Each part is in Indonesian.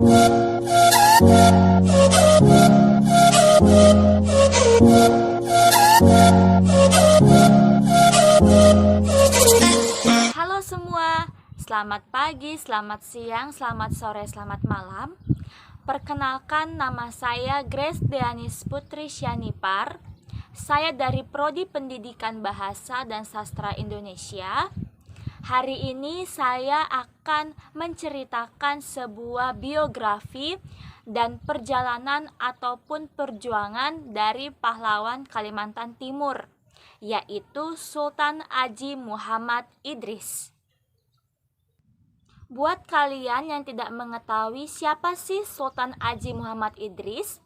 Halo semua, selamat pagi, selamat siang, selamat sore, selamat malam. Perkenalkan, nama saya Grace Deanis Putri Syanipar. Saya dari Prodi Pendidikan Bahasa dan Sastra Indonesia. Hari ini saya akan menceritakan sebuah biografi dan perjalanan ataupun perjuangan dari pahlawan Kalimantan Timur, yaitu Sultan Aji Muhammad Idris. Buat kalian yang tidak mengetahui siapa sih Sultan Aji Muhammad Idris,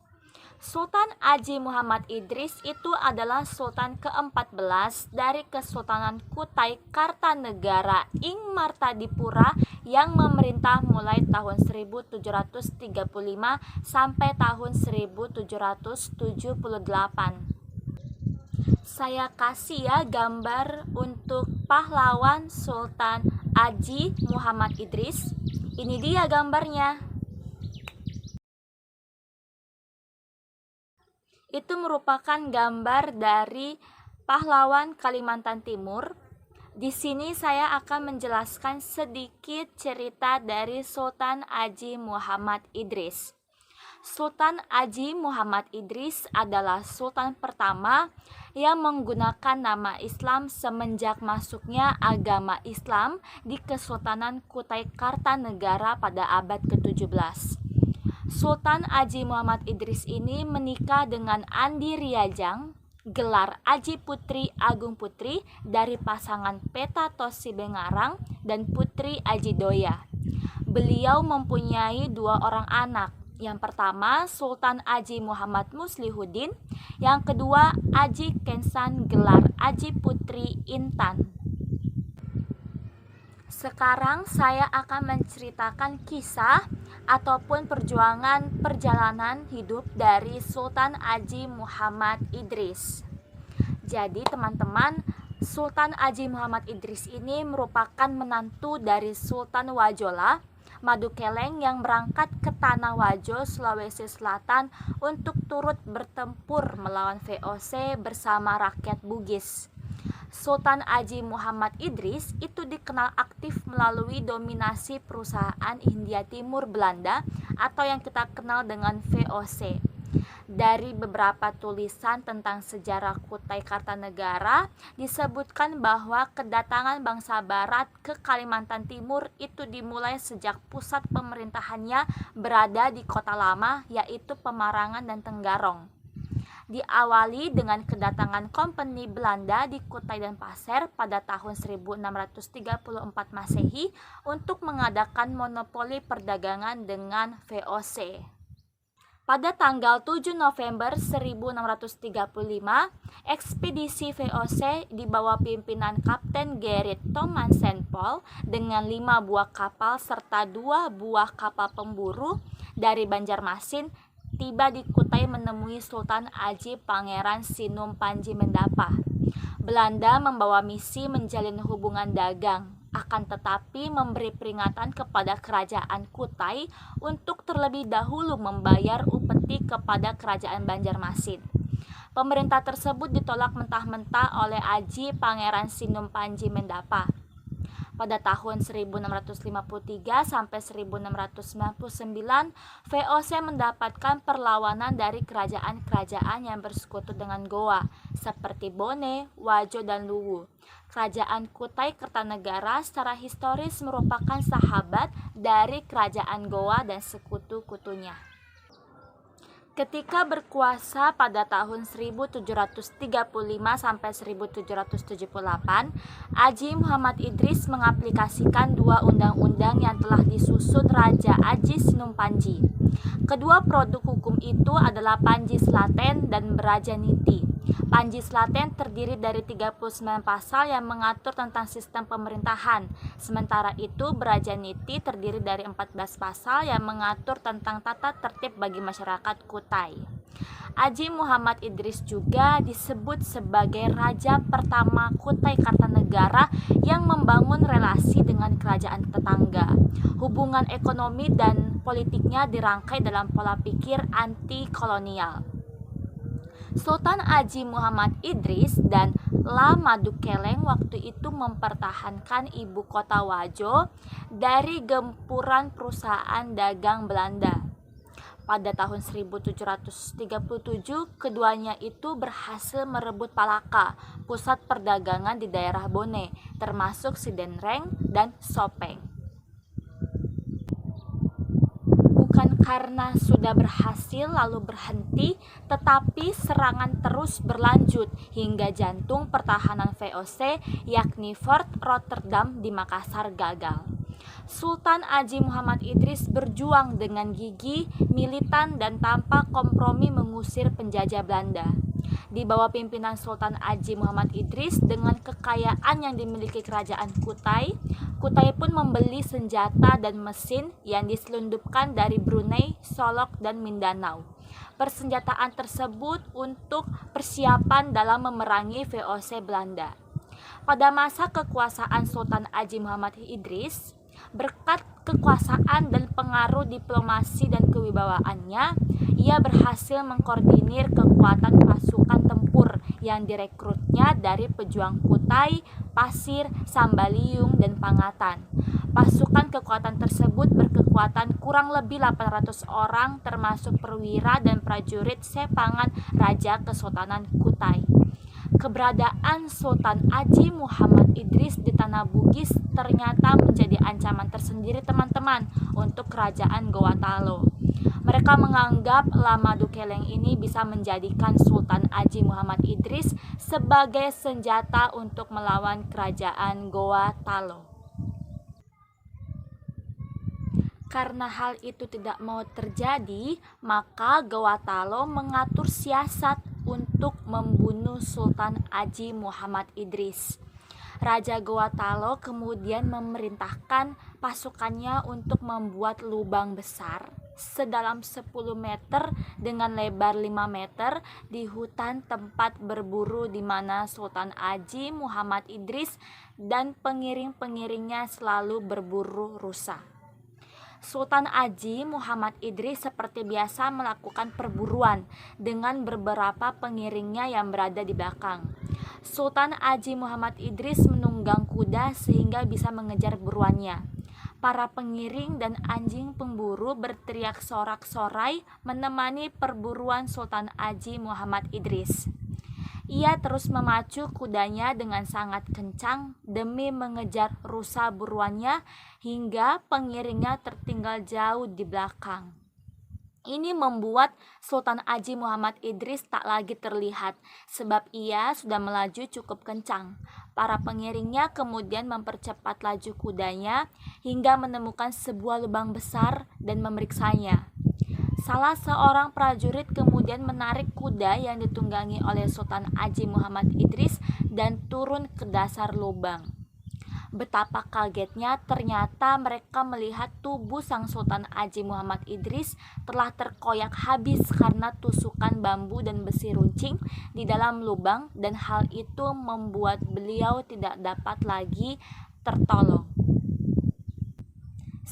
Sultan Aji Muhammad Idris itu adalah Sultan ke-14 dari Kesultanan Kutai Kartanegara Ing Martadipura yang memerintah mulai tahun 1735 sampai tahun 1778. Saya kasih ya gambar untuk pahlawan Sultan Aji Muhammad Idris. Ini dia gambarnya. Itu merupakan gambar dari pahlawan Kalimantan Timur. Di sini saya akan menjelaskan sedikit cerita dari Sultan Aji Muhammad Idris. Sultan Aji Muhammad Idris adalah sultan pertama yang menggunakan nama Islam semenjak masuknya agama Islam di Kesultanan Kutai Kartanegara pada abad ke-17. Sultan Aji Muhammad Idris ini menikah dengan Andi Riajang, gelar Aji Putri Agung Putri dari pasangan Peta Tosi Bengarang dan Putri Aji Doya. Beliau mempunyai 2 orang anak. Yang pertama Sultan Aji Muhammad Muslihuddin, yang kedua Aji Kensan gelar Aji Putri Intan. Sekarang saya akan menceritakan kisah ataupun perjalanan hidup dari Sultan Aji Muhammad Idris. Jadi teman-teman, Sultan Aji Muhammad Idris ini merupakan menantu dari Sultan Wajola Madukeleng yang berangkat ke Tanah Wajo, Sulawesi Selatan untuk turut bertempur melawan VOC bersama rakyat Bugis. Sultan Aji Muhammad Idris itu dikenal aktif melalui dominasi perusahaan Hindia Timur Belanda atau yang kita kenal dengan VOC. Dari beberapa tulisan tentang sejarah Kutai Kartanegara disebutkan bahwa kedatangan bangsa Barat ke Kalimantan Timur itu dimulai sejak pusat pemerintahannya berada di Kota Lama, yaitu Pemarangan dan Tenggarong. Diawali dengan kedatangan kompeni Belanda di Kutai dan Pasir pada tahun 1634 Masehi untuk mengadakan monopoli perdagangan dengan VOC. Pada tanggal 7 November 1635, ekspedisi VOC di bawah pimpinan Kapten Gerrit Thomansen Paul dengan 5 buah kapal serta 2 buah kapal pemburu dari Banjarmasin tiba di Kutai menemui Sultan Aji Pangeran Sinum Panji Mendapa. Belanda membawa misi menjalin hubungan dagang, akan tetapi memberi peringatan kepada kerajaan Kutai untuk terlebih dahulu membayar upeti kepada kerajaan Banjarmasin. Pemerintah tersebut ditolak mentah-mentah oleh Aji Pangeran Sinum Panji Mendapa. Pada tahun 1653 sampai 1699, VOC mendapatkan perlawanan dari kerajaan-kerajaan yang bersekutu dengan Goa, seperti Bone, Wajo, dan Luwu. Kerajaan Kutai Kartanegara secara historis merupakan sahabat dari kerajaan Goa dan sekutu-kutunya. Ketika berkuasa pada tahun 1735 sampai 1778, Aji Muhammad Idris mengaplikasikan 2 undang-undang yang telah disusun Raja Aji Sinum Panji. Kedua produk hukum itu adalah Panji Slaten dan Brajaniti. Panji Slaten terdiri dari 39 pasal yang mengatur tentang sistem pemerintahan. Sementara itu, Brajaniti terdiri dari 14 pasal yang mengatur tentang tata tertib bagi masyarakat Kutai. Aji Muhammad Idris juga disebut sebagai raja pertama Kutai Kartanegara yang membangun relasi dengan kerajaan tetangga. Hubungan ekonomi dan politiknya dirangkai dalam pola pikir anti-kolonial. Sultan Haji Muhammad Idris dan Lamadukeleng waktu itu mempertahankan ibu kota Wajo dari gempuran perusahaan dagang Belanda. Pada tahun 1737, keduanya itu berhasil merebut Palaka, pusat perdagangan di daerah Bone, termasuk Sidenreng dan Sopeng. Bukan karena sudah berhasil lalu berhenti, tetapi serangan terus berlanjut hingga jantung pertahanan VOC yakni Fort Rotterdam di Makassar gagal. Sultan Haji Muhammad Idris berjuang dengan gigih, militan, dan tanpa kompromi mengusir penjajah Belanda. Di bawah pimpinan Sultan Haji Muhammad Idris dengan kekayaan yang dimiliki kerajaan Kutai, Kutai pun membeli senjata dan mesin yang diselundupkan dari Brunei, Solok, dan Mindanao. Persenjataan tersebut untuk persiapan dalam memerangi VOC Belanda. Pada masa kekuasaan Sultan Haji Muhammad Idris, berkat kekuasaan dan pengaruh diplomasi dan kewibawaannya, ia berhasil mengkoordinir kekuatan pasukan tempur yang direkrutnya dari pejuang Kutai, Pasir, Sambaliung, dan Pangatan. Pasukan kekuatan tersebut berkekuatan kurang lebih 800 orang termasuk perwira dan prajurit sepangan Raja Kesultanan Kutai. Keberadaan Sultan Haji Muhammad Idris di Tanah Bugis ternyata menjadi ancaman tersendiri teman-teman untuk kerajaan Gorontalo. Mereka menganggap Lamadukeleng ini bisa menjadikan Sultan Haji Muhammad Idris sebagai senjata untuk melawan kerajaan Gorontalo. Karena hal itu tidak mau terjadi, maka Gorontalo mengatur siasat untuk membunuh Sultan Haji Muhammad Idris. Raja Gorontalo kemudian memerintahkan pasukannya untuk membuat lubang besar sedalam 10 meter dengan lebar 5 meter di hutan tempat berburu di mana Sultan Haji Muhammad Idris dan pengiring-pengiringnya selalu berburu rusa. Sultan Haji Muhammad Idris seperti biasa melakukan perburuan dengan beberapa pengiringnya yang berada di belakang. Sultan Haji Muhammad Idris menunggang kuda sehingga bisa mengejar buruannya. Para pengiring dan anjing pemburu berteriak sorak-sorai menemani perburuan Sultan Haji Muhammad Idris. Ia terus memacu kudanya dengan sangat kencang demi mengejar rusa buruannya hingga pengiringnya tertinggal jauh di belakang. Ini membuat Sultan Haji Muhammad Idris tak lagi terlihat sebab ia sudah melaju cukup kencang. Para pengiringnya kemudian mempercepat laju kudanya hingga menemukan sebuah lubang besar dan memeriksanya. Salah seorang prajurit kemudian menarik kuda yang ditunggangi oleh Sultan Haji Muhammad Idris dan turun ke dasar lubang. Betapa kagetnya ternyata mereka melihat tubuh sang Sultan Haji Muhammad Idris telah terkoyak habis karena tusukan bambu dan besi runcing di dalam lubang, dan hal itu membuat beliau tidak dapat lagi tertolong.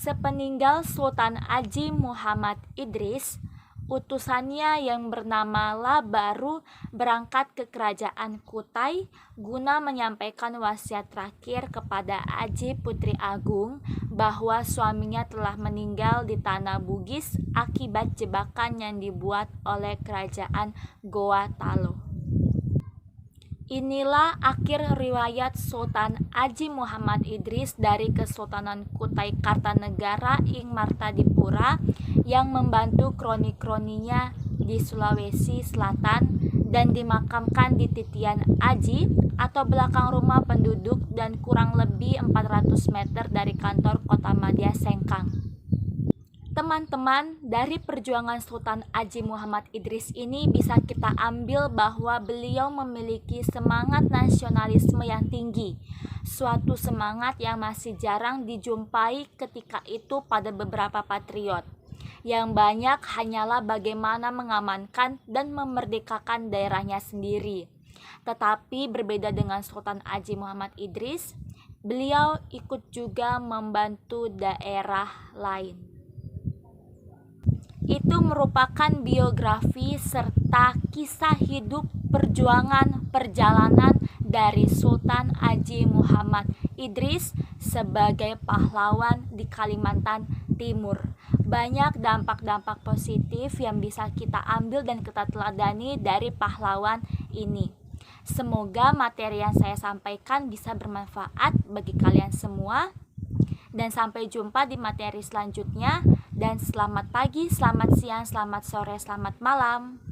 Sepeninggal Sultan Haji Muhammad Idris, utusannya yang bernama Labaru berangkat ke kerajaan Kutai guna menyampaikan wasiat terakhir kepada Haji Putri Agung bahwa suaminya telah meninggal di Tanah Bugis akibat jebakan yang dibuat oleh kerajaan Gorontalo. Inilah akhir riwayat Sultan Haji Muhammad Idris dari Kesultanan Kutai Kartanegara ing Martadipura yang membantu kroni-kroninya di Sulawesi Selatan dan dimakamkan di Titian Aji atau belakang rumah penduduk dan kurang lebih 400 meter dari kantor Kota Madya Sengkang. Teman-teman, dari perjuangan Sultan Haji Muhammad Idris ini bisa kita ambil bahwa beliau memiliki semangat nasionalisme yang tinggi, suatu semangat yang masih jarang dijumpai ketika itu pada beberapa patriot. Yang banyak hanyalah bagaimana mengamankan dan memerdekakan daerahnya sendiri. Tetapi berbeda dengan Sultan Haji Muhammad Idris, beliau ikut juga membantu daerah lain. itu merupakan biografi serta kisah hidup perjalanan dari Sultan Haji Muhammad Idris sebagai pahlawan di Kalimantan Timur. Banyak dampak-dampak positif yang bisa kita ambil dan kita teladani dari pahlawan ini. Semoga materi yang saya sampaikan bisa bermanfaat bagi kalian semua. Dan sampai jumpa di materi selanjutnya. Dan selamat pagi, selamat siang, selamat sore, selamat malam.